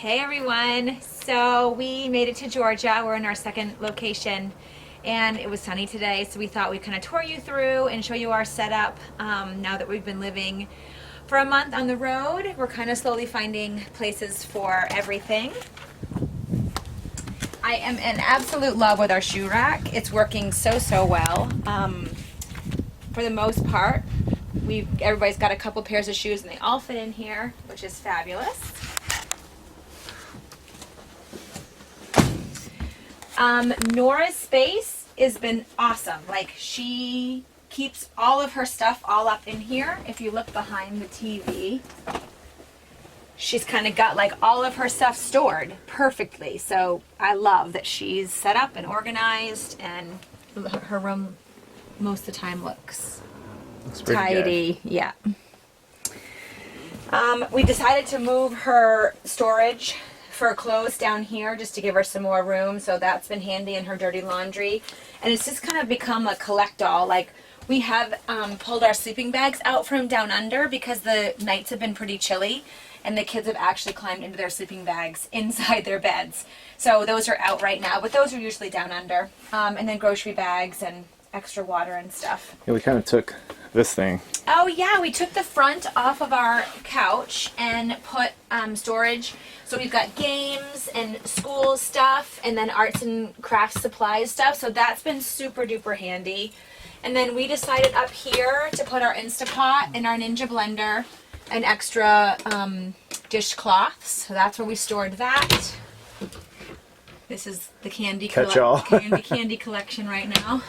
Hey everyone, so we made it to Georgia. We're in our second location and it was sunny today, so we thought we'd kind of tour you through and show you our setup. Now that we've been living for a month on the road, we're kind of slowly finding places for everything. I am in absolute love with our shoe rack. It's working so well. For the most part, everybody's got a couple pairs of shoes and they all fit in here, which is fabulous. Nora's space has been awesome. Like, she keeps all of her stuff all up in here. If you look behind the TV, she's kind of got like all of her stuff stored perfectly. So I love that she's set up and organized, and her room most of the time looks tidy. Good. Yeah. We decided to move her storage for clothes down here just to give her some more room, so that's been handy in her dirty laundry. And it's just kind of become a collect-all. Like, we have pulled our sleeping bags out from down under because the nights have been pretty chilly and the kids have actually climbed into their sleeping bags inside their beds. So those are out right now, but those are usually down under. And then grocery bags and extra water and stuff. Yeah, we kind of took this thing. Oh yeah, we took the front off of our couch and put storage. So we've got games and school stuff and then arts and crafts supplies stuff. So that's been super duper handy. And then we decided up here to put our Instapot and our Ninja blender and extra dishcloths. So that's where we stored that. This is the candy collection right now.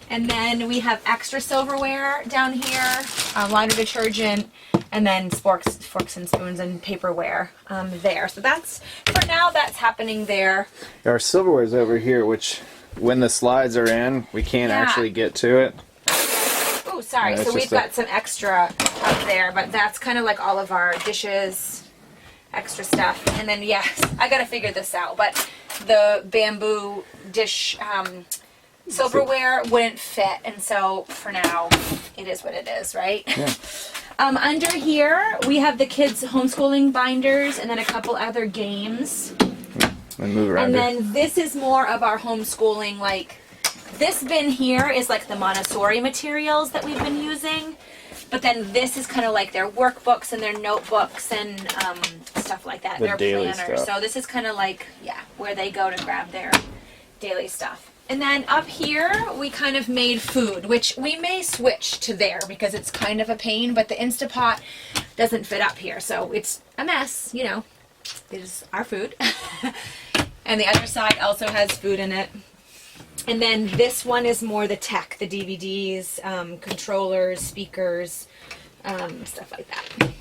And then we have extra silverware down here, laundry detergent, and then forks and spoons and paperware there. So that's, for now, that's happening there. Our silverware is over here, which when the slides are in, we can't actually get to it. Oh, sorry. So we've got some extra up there, but that's kind of like all of our dishes, extra stuff. And then, yes, I got to figure this out, but the bamboo dish silverware wouldn't fit, and so for now it is what it is, right? Yeah. Under here we have the kids' homeschooling binders and then a couple other games. And move around. And then this is more of our homeschooling, like this bin here is like the Montessori materials that we've been using, but then this is kind of like their workbooks and their notebooks and stuff like that, their planners. So this is kind of like, yeah, where they go to grab their daily stuff. And then up here, we kind of made food, which we may switch to there because it's kind of a pain, but the Instapot doesn't fit up here. So it's a mess, you know, it is our food. And the other side also has food in it. And then this one is more the tech, the DVDs, controllers, speakers, stuff like that.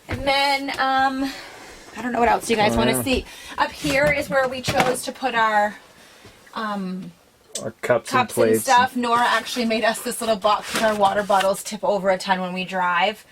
And then, I don't know what else you guys want to see. Up here is where we chose to put our cups and plates and stuff. Nora actually made us this little box because our water bottles tip over a ton when we drive.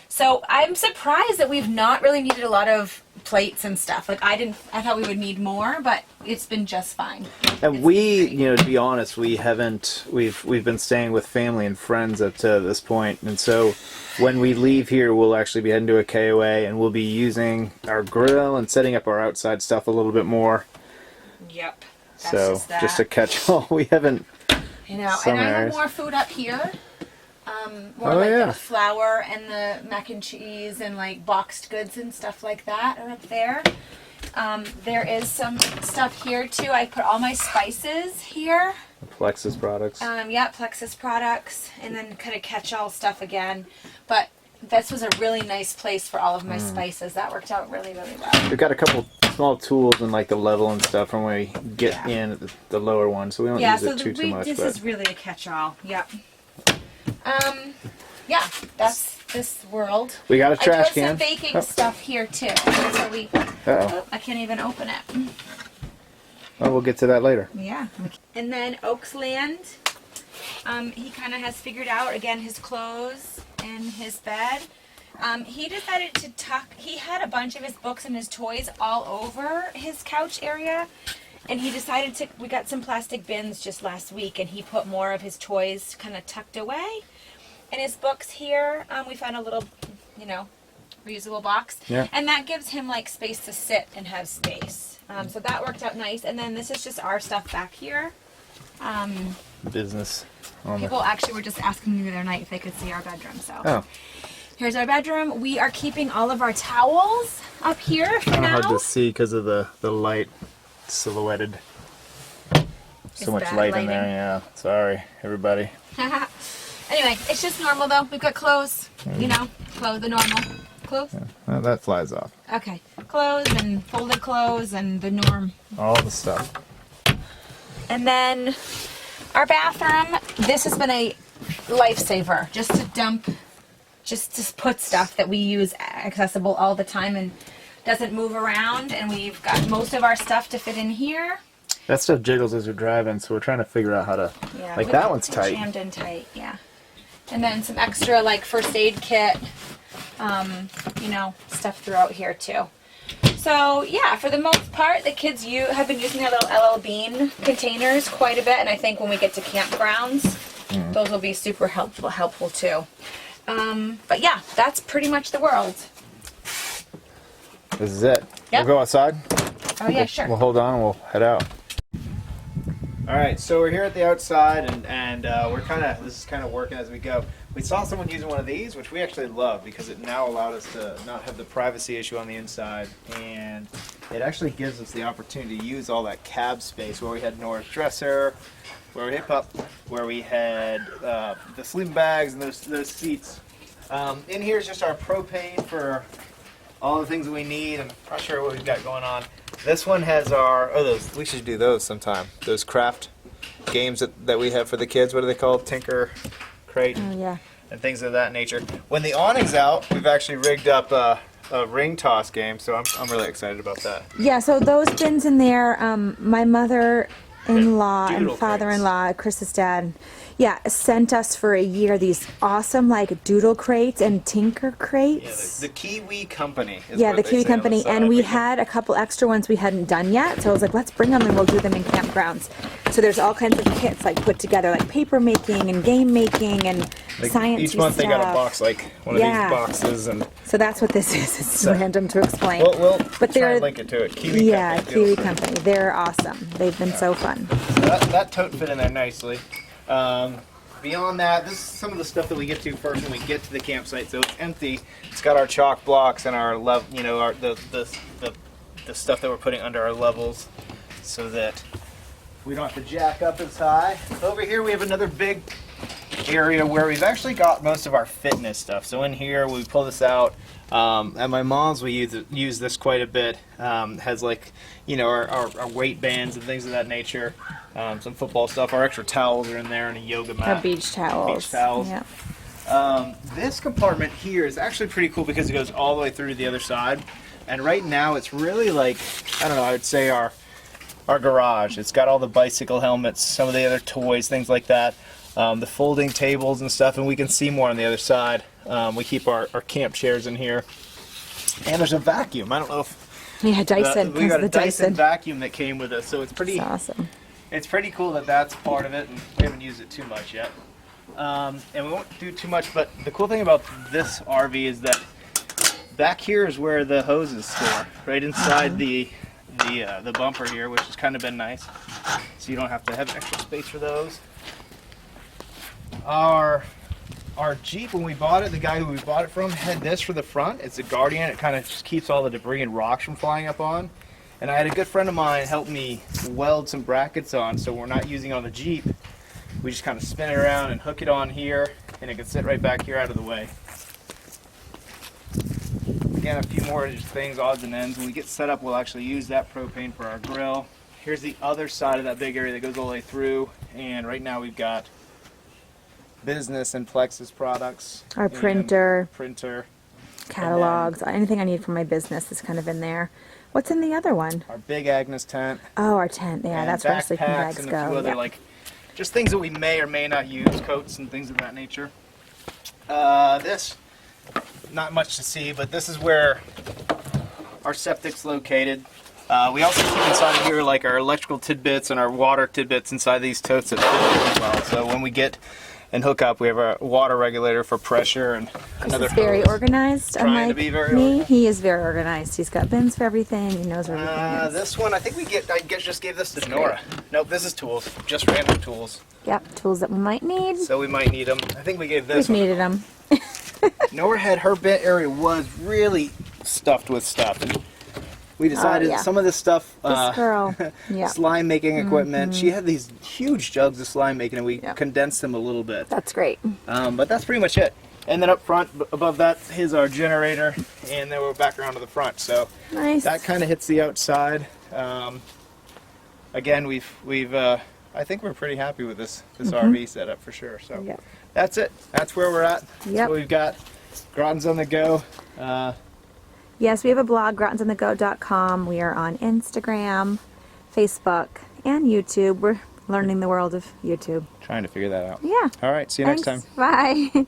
So I'm surprised that we've not really needed a lot of plates and stuff. Like, I thought we would need more, but it's been just fine. And to be honest, we've been staying with family and friends up to this point, and so when we leave here, we'll actually be heading to a KOA, and we'll be using our grill and setting up our outside stuff a little bit more. Yep. So just to catch all, we haven't. You know, and I have more food up here. The flour and the mac and cheese and like boxed goods and stuff like that are up there. There is some stuff here too. I put all my spices here. Plexus products. Plexus products, and then kind of catch-all stuff again. But this was a really nice place for all of my spices. That worked out really, really well. We've got a couple small tools and like the level and stuff when we get in the lower one, so we don't use it too much. This is really a catch-all. Yep. Yeah, that's this world. We got a trash can. I put some baking stuff here too. So I can't even open it. Well, we'll get to that later. Yeah. And then Oaksland, he kind of has figured out again his clothes and his bed. He decided to he had a bunch of his books and his toys all over his couch area. And he decided we got some plastic bins just last week, and he put more of his toys kind of tucked away. And his books here, we found a little, reusable box. Yeah. And that gives him like space to sit and have space. So that worked out nice. And then this is just our stuff back here. Business. People actually were just asking me the other night if they could see our bedroom. So Oh. here's our bedroom. We are keeping all of our towels up here for Kind of now. hard to see because of the light silhouetted. So much bad light in lighting. there, yeah. Sorry, everybody. Anyway, it's just normal though. We've got clothes, you know, clothes, the normal. Clothes? Oh, that flies off. Okay. Clothes and folded clothes and the norm. All the stuff. And then our bathroom, this has been a lifesaver. Just to dump, just to put stuff that we use accessible all the time and doesn't move around. And we've got most of our stuff to fit in here. That stuff jiggles as you're driving, so we're trying to figure out how to. Yeah, like that one's it's tight. Jammed in tight, yeah. And then some extra like first aid kit, you know, stuff throughout here too. So yeah, for the most part, the kids have been using their little LL Bean containers quite a bit, and I think when we get to campgrounds, those will be super helpful too. But yeah, that's pretty much the world. This is it. Yep. We'll go outside. Oh yeah, sure. We'll hold on and we'll head out. All right, so we're here at the outside, and this is kind of working as we go. We saw someone using one of these, which we actually love because it now allowed us to not have the privacy issue on the inside, and it actually gives us the opportunity to use all that cab space where we had Nora's dresser, where we hip up, where we had the sleeping bags and those seats. In here is just our propane for all the things that we need, and I'm not sure what we've got going on. This one has our, we should do those sometime. Those craft games that we have for the kids. What are they called? Tinker, Crate, Oh yeah. and things of that nature. When the awning's out, we've actually rigged up a ring toss game, so I'm really excited about that. Yeah, so those bins in there, my mother-in-law and Doodle father-in-law, Chris's dad, yeah, sent us for a year these awesome like doodle crates and tinker crates. Yeah, the Kiwi Company. Is Yeah, what the they Kiwi say on the Company, side. and we had a couple extra ones we hadn't done yet, so I was like, let's bring them and we'll do them in campgrounds. So there's all kinds of kits like put together, like paper making and game making and Like, science each month stuff. they got a box, like one of Yeah. these boxes, and So that's what this is. It's So- random to explain. we'll But try they're- and link it to it. Kiwi Yeah, Company. Kiwi Doodle Company. They're awesome. They've been so fun. So that tote fit in there nicely. Beyond that, this is some of the stuff that we get to first when we get to the campsite. So it's empty. It's got our chalk blocks and our the stuff that we're putting under our levels, so that we don't have to jack up as high. Over here we have another big area where we've actually got most of our fitness stuff. So in here we pull this out. At my mom's we use this quite a bit. Has like, you know, our weight bands and things of that nature. Some football stuff. Our extra towels are in there and a yoga mat. Our beach towels. Beach towels. Yeah. This compartment here is actually pretty cool because it goes all the way through to the other side. And right now it's really like, I don't know, I would say our garage. It's got all the bicycle helmets, some of the other toys, things like that. The folding tables and stuff, and we can see more on the other side. We keep our camp chairs in here. And there's a vacuum. I don't know if Yeah, Dyson. we got a the Dyson vacuum that came with us, so it's pretty It's awesome. it's pretty cool that that's part of it, and we haven't used it too much yet. And we won't do too much, but the cool thing about this RV is that back here is where the hoses store, right inside the bumper here, which has kind of been nice. So you don't have to have extra space for those. Our Jeep, when we bought it, the guy who we bought it from had this for the front. It's a Guardian. It kind of just keeps all the debris and rocks from flying up on. And I had a good friend of mine help me weld some brackets on, so we're not using it on the Jeep. We just kind of spin it around and hook it on here, and it can sit right back here out of the way. Again, a few more just things, odds and ends. When we get set up, we'll actually use that propane for our grill. Here's the other side of that big area that goes all the way through, and right now we've got business and Plexus products. Our and printer, And catalogs, anything I need for my business is kind of in there. What's in the other one? our big Agnes tent. Oh, our tent. Yeah, and that's where our sleeping backpacks bags and a go. few other, Yeah. like, just things that we may or may not use, coats and things of that nature. This, not much to see, but this is where our septic's located. We also keep inside of here like our electrical tidbits and our water tidbits inside these totes that fit as well. So when we get and hook up. We have a water regulator for pressure and another He's very hose. organized. Trying to Unlike be very me, organized. he is very organized. He's got bins for everything. He knows where everything is. This one, I think just gave this to Nora. Nope, this is tools. Just random tools. Yep, tools that we might need. So we might need them. I think we gave this We've one. needed them. Nora had her bit area was really stuffed with stuff, and we decided yeah. some of this stuff, This girl. Yeah. slime making equipment. She had these huge jugs of slime making, and we Yeah. condensed them a little bit. That's great. But that's pretty much it. And then up front, above that, is our generator, and then we're back around to the front. So Nice. that kind of hits the outside. Again, I think we're pretty happy with this RV setup for sure. So Yep. that's it. That's where we're at. That's Yep. what we've got. Groton's on the go. Yes, we have a blog, grotonsonthego.com. We are on Instagram, Facebook, and YouTube. We're learning the world of YouTube. Trying to figure that out. Yeah. All right. See you next time. Thanks. Bye.